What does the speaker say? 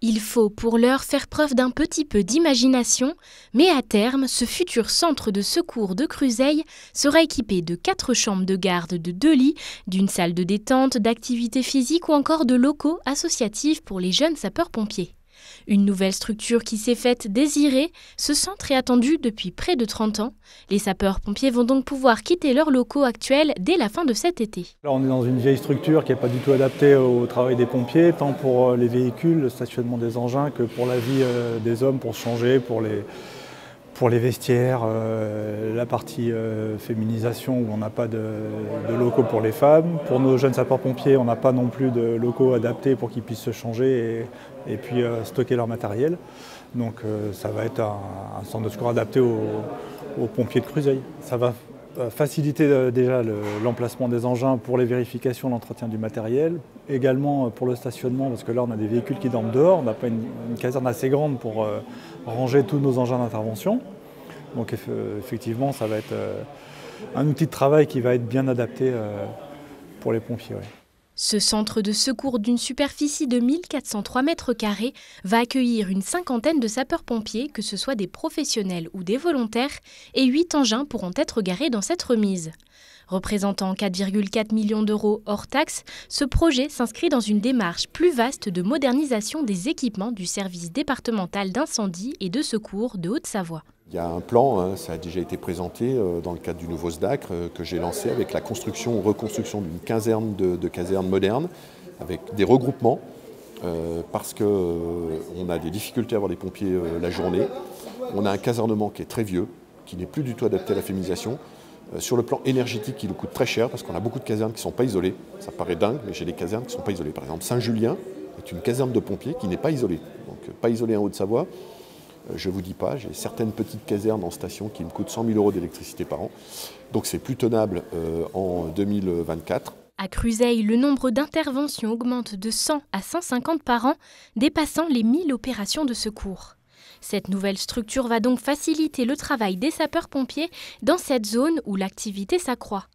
Il faut pour l'heure faire preuve d'un petit peu d'imagination, mais à terme, ce futur centre de secours de Cruseilles sera équipé de 4 chambres de garde de 2 lits, d'une salle de détente, d'activités physiques ou encore de locaux associatifs pour les jeunes sapeurs-pompiers. Une nouvelle structure qui s'est faite désirer, ce centre est attendu depuis près de 30 ans. Les sapeurs-pompiers vont donc pouvoir quitter leurs locaux actuels dès la fin de cet été. Là, on est dans une vieille structure qui n'est pas du tout adaptée au travail des pompiers, tant pour les véhicules, le stationnement des engins, que pour la vie des hommes, pour se changer, pour les vestiaires, la partie féminisation où on n'a pas de locaux pour les femmes. Pour nos jeunes sapeurs-pompiers, on n'a pas non plus de locaux adaptés pour qu'ils puissent se changer et puis stocker leur matériel. Donc ça va être un centre de secours adapté aux pompiers de Cruseilles. Ça va faciliter déjà l'emplacement des engins pour les vérifications, l'entretien du matériel, également pour le stationnement, parce que là on a des véhicules qui dorment dehors, on n'a pas une caserne assez grande pour ranger tous nos engins d'intervention. Donc effectivement ça va être un outil de travail qui va être bien adapté pour les pompiers. Ouais. Ce centre de secours d'une superficie de 1403 m² va accueillir une cinquantaine de sapeurs-pompiers, que ce soit des professionnels ou des volontaires, et 8 engins pourront être garés dans cette remise. Représentant 4,4 millions d'euros hors taxes, ce projet s'inscrit dans une démarche plus vaste de modernisation des équipements du service départemental d'incendie et de secours de Haute-Savoie. Il y a un plan, ça a déjà été présenté dans le cadre du nouveau SDACR que j'ai lancé avec la construction ou reconstruction d'une quinzaine de casernes modernes avec des regroupements parce qu'on a des difficultés à avoir des pompiers la journée. On a un casernement qui est très vieux, qui n'est plus du tout adapté à la féminisation. Sur le plan énergétique, il nous coûte très cher parce qu'on a beaucoup de casernes qui ne sont pas isolées. Ça paraît dingue, mais j'ai des casernes qui ne sont pas isolées. Par exemple, Saint-Julien est une caserne de pompiers qui n'est pas isolée. Donc pas isolée en Haute-Savoie. Je ne vous dis pas, j'ai certaines petites casernes en station qui me coûtent 100 000 € d'électricité par an. Donc c'est plus tenable en 2024. À Cruseilles, le nombre d'interventions augmente de 100 à 150 par an, dépassant les 1000 opérations de secours. Cette nouvelle structure va donc faciliter le travail des sapeurs-pompiers dans cette zone où l'activité s'accroît.